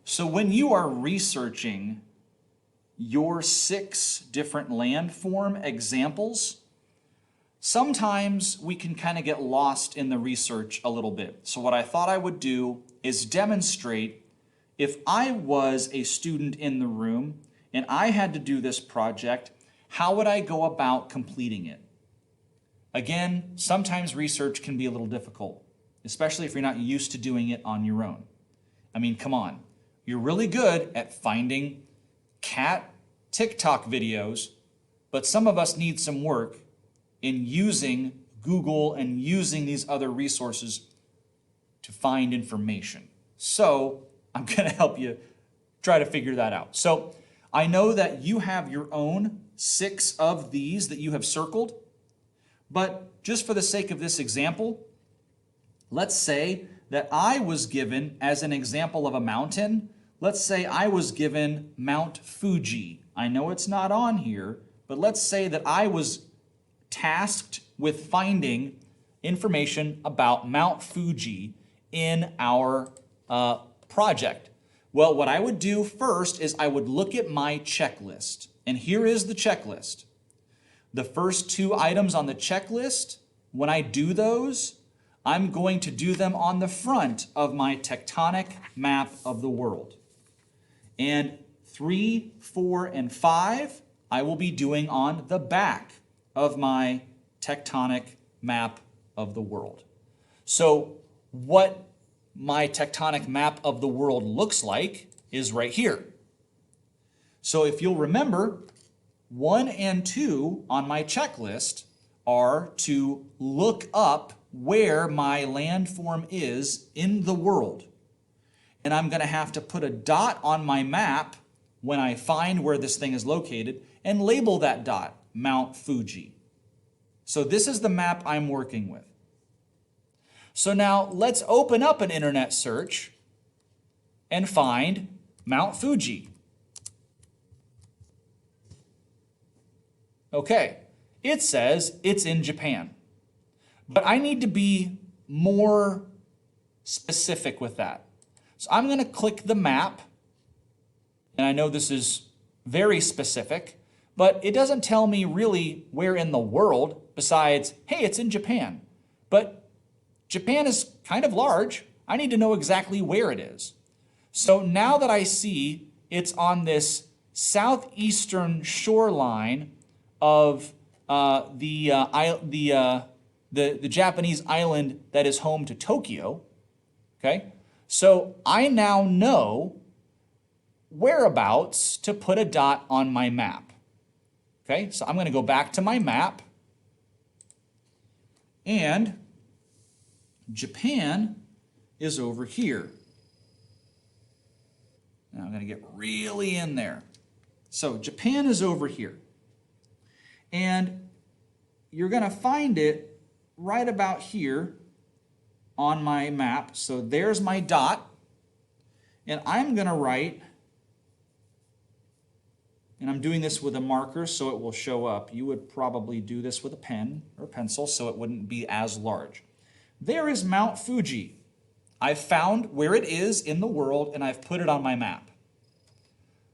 So when you are researching your 6 different landform examples, sometimes we can kind of get lost in the research a little bit. So what I thought I would do is demonstrate if I was a student in the room and I had to do this project, how would I go about completing it? Again, sometimes research can be a little difficult, especially if you're not used to doing it on your own. I mean, come on. You're really good at finding cat TikTok videos, but some of us need some work in using Google and using these other resources to find information. So I'm going to help you try to figure that out. So I know that you have your own 6 of these that you have circled, but just for the sake of this example, let's say that I was given, as an example of a mountain, let's say I was given Mount Fuji. I know it's not on here, but let's say that I was tasked with finding information about Mount Fuji in our project. Well, what I would do first is I would look at my checklist. And here is the checklist. The first 2 items on the checklist, when I do those, I'm going to do them on the front of my tectonic map of the world. And 3, 4, and 5, I will be doing on the back of my tectonic map of the world. So what my tectonic map of the world looks like is right here. So if you'll remember, 1 and 2 on my checklist are to look up where my landform is in the world. And I'm going to have to put a dot on my map when I find where this thing is located and label that dot Mount Fuji. So this is the map I'm working with. So now let's open up an internet search and find Mount Fuji. Okay, it says it's in Japan. But I need to be more specific with that. So I'm going to click the map, and I know this is very specific, but it doesn't tell me really where in the world besides, hey, it's in Japan. But Japan is kind of large. I need to know exactly where it is. So now that I see it's on this southeastern shoreline of the Japanese island that is home to Tokyo, okay? So I now know whereabouts to put a dot on my map. Okay, so I'm going to go back to my map, and Japan is over here. Now I'm going to get really in there. So Japan is over here. And you're going to find it right about here on my map. So there's my dot. And I'm going to write, and I'm doing this with a marker so it will show up. You would probably do this with a pen or pencil so it wouldn't be as large. There is Mount Fuji. I've found where it is in the world and I've put it on my map.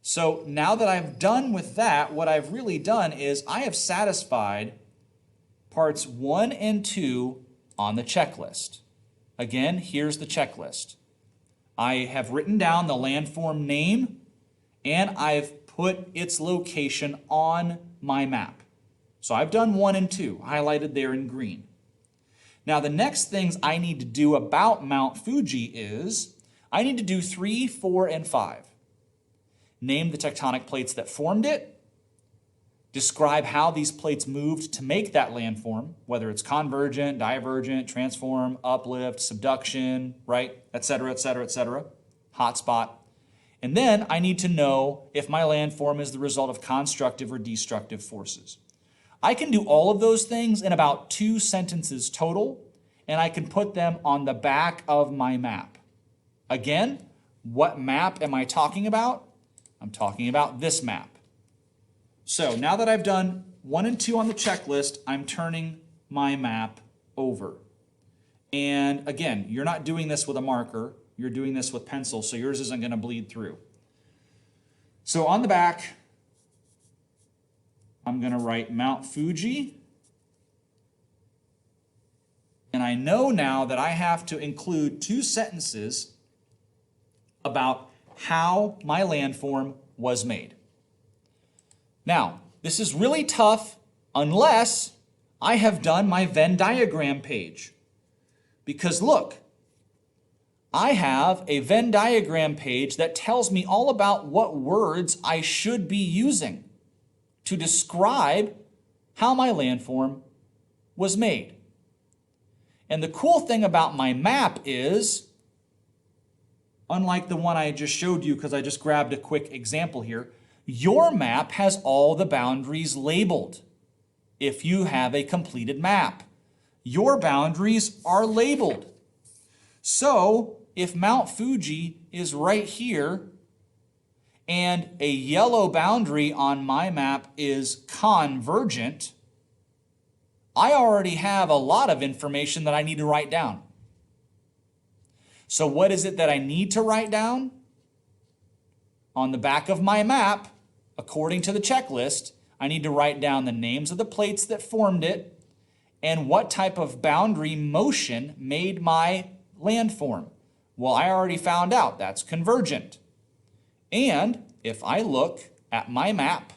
So now that I'm done with that, what I've really done is I have satisfied parts 1 and 2 on the checklist. Again, here's the checklist. I have written down the landform name and I've put its location on my map. So I've done 1 and 2, highlighted there in green. Now the next things I need to do about Mount Fuji is I need to do 3, 4, and 5. Name the tectonic plates that formed it. Describe how these plates moved to make that landform, whether it's convergent, divergent, transform, uplift, subduction, right, etc., etc., etc., hotspot. And then I need to know if my landform is the result of constructive or destructive forces. I can do all of those things in about 2 sentences total, and I can put them on the back of my map. Again, what map am I talking about? I'm talking about this map. So now that I've done 1 and 2 on the checklist, I'm turning my map over. And again, you're not doing this with a marker. You're doing this with pencil, so yours isn't going to bleed through. So on the back, I'm going to write Mount Fuji. And I know now that I have to include 2 sentences about how my landform was made. Now, this is really tough unless I have done my Venn diagram page. Because look, I have a Venn diagram page that tells me all about what words I should be using to describe how my landform was made. And the cool thing about my map is, unlike the one I just showed you because I just grabbed a quick example here, your map has all the boundaries labeled. If you have a completed map, your boundaries are labeled. So if Mount Fuji is right here and a yellow boundary on my map is convergent, I already have a lot of information that I need to write down. So what is it that I need to write down? On the back of my map, according to the checklist, I need to write down the names of the plates that formed it and what type of boundary motion made my landform. Well, I already found out that's convergent. And if I look at my map,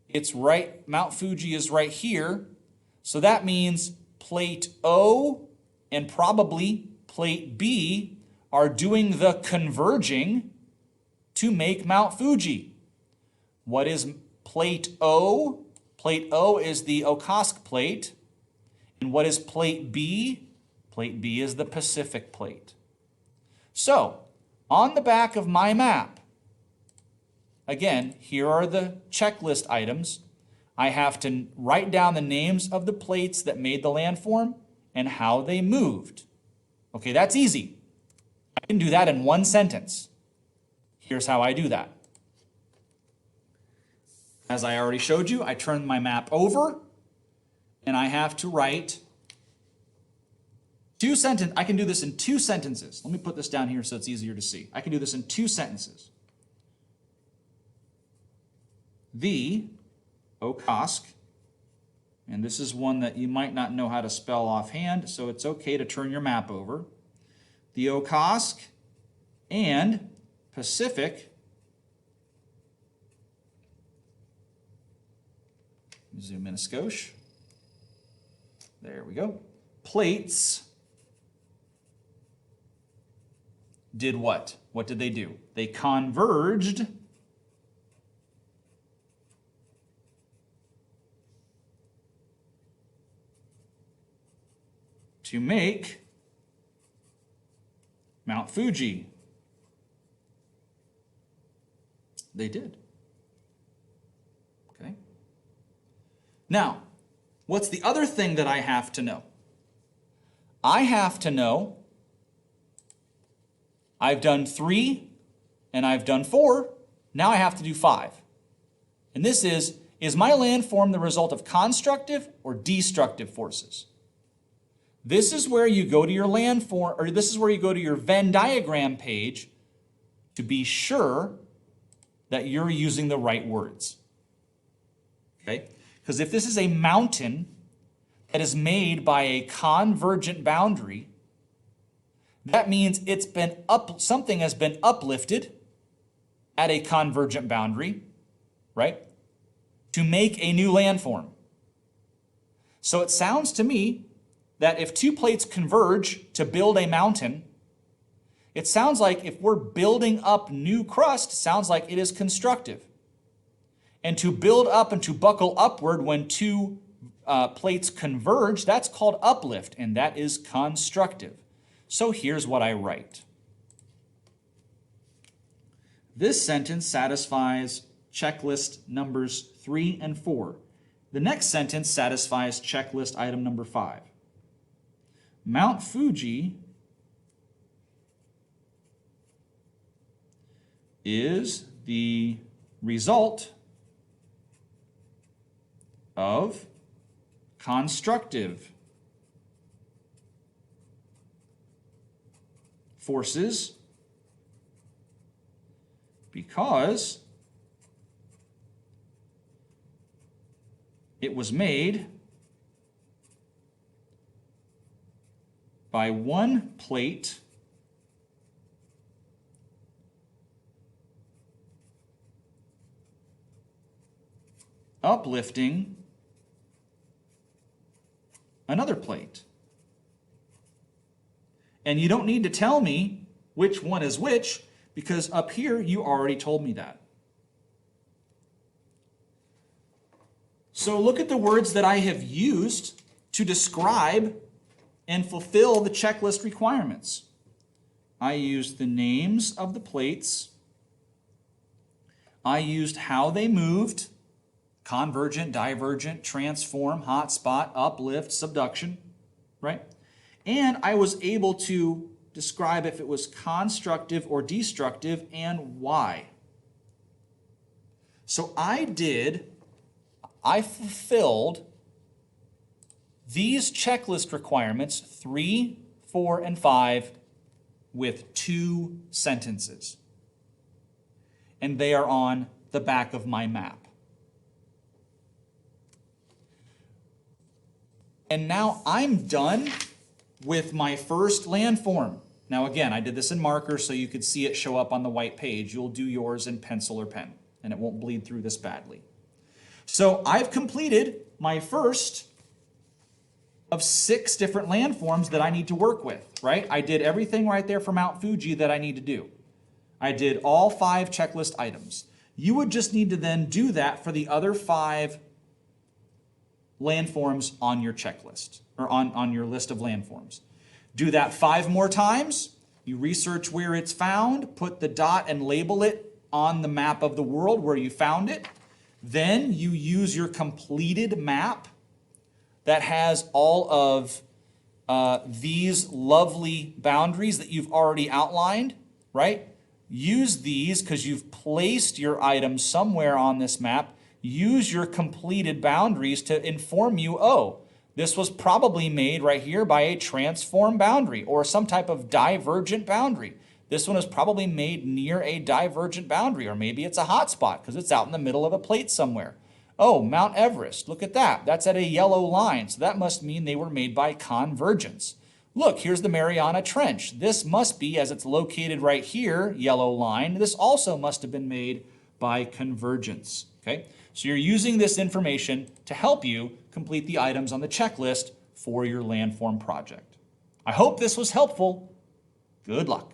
it's right, Mount Fuji is right here. So that means plate O and probably plate B are doing the converging to make Mount Fuji. What is plate O? Plate O is the Okhotsk plate. And what is plate B? Plate B is the Pacific plate. So, on the back of my map, again, here are the checklist items. I have to write down the names of the plates that made the landform and how they moved. Okay, that's easy. I can do that in 1 sentence. Here's how I do that. As I already showed you, I turn my map over and I have to write 2 sentences. I can do this in 2 sentences. Let me put this down here so it's easier to see. I can do this in 2 sentences. The Okhotsk, and this is one that you might not know how to spell offhand, so it's okay to turn your map over. The Okhotsk and Pacific, zoom in a skosh. There we go. Plates did what? What did they do? They converged to make Mount Fuji. They did. Okay. Now, what's the other thing that I have to know? I have to know I've done 3 and I've done 4. Now I have to do 5. And this is my landform the result of constructive or destructive forces? This is where you go to your landform, or this is where you go to your Venn diagram page to be sure that you're using the right words. Okay? Because if this is a mountain that is made by a convergent boundary, that means it's been something has been uplifted at a convergent boundary, right? To make a new landform. So it sounds to me that if 2 plates converge to build a mountain, it sounds like if we're building up new crust, sounds like it is constructive. And to build up and to buckle upward when 2 plates converge, that's called uplift, and that is constructive. So here's what I write. This sentence satisfies checklist numbers 3 and 4. The next sentence satisfies checklist item number 5. Mount Fuji is the result of constructive forces because it was made by one plate uplifting another plate. And you don't need to tell me which one is which, because up here you already told me that. So look at the words that I have used to describe and fulfill the checklist requirements. I used the names of the plates. I used how they moved: convergent, divergent, transform, hotspot, uplift, subduction, right? And I was able to describe if it was constructive or destructive and why. So I fulfilled these checklist requirements, 3, 4, and 5, with 2 sentences. And they are on the back of my map. And now I'm done with my first landform. Now again, I did this in marker so you could see it show up on the white page. You'll do yours in pencil or pen, and it won't bleed through this badly. So I've completed my first of 6 different landforms that I need to work with, right? I did everything right there for Mount Fuji that I need to do. I did all 5 checklist items. You would just need to then do that for the other 5 landforms on your checklist, or on your list of landforms. Do that 5 more times. You research where it's found, put the dot and label it on the map of the world where you found it. Then you use your completed map that has all of these lovely boundaries that you've already outlined, right? Use these because you've placed your items somewhere on this map. Use your completed boundaries to inform you, oh, this was probably made right here by a transform boundary or some type of divergent boundary. This one is probably made near a divergent boundary, or maybe it's a hotspot because it's out in the middle of a plate somewhere. Oh, Mount Everest, look at that. That's at a yellow line, so that must mean they were made by convergence. Look, here's the Mariana Trench. This must be, as it's located right here, yellow line, this also must have been made by convergence. Okay? So you're using this information to help you complete the items on the checklist for your landform project. I hope this was helpful. Good luck.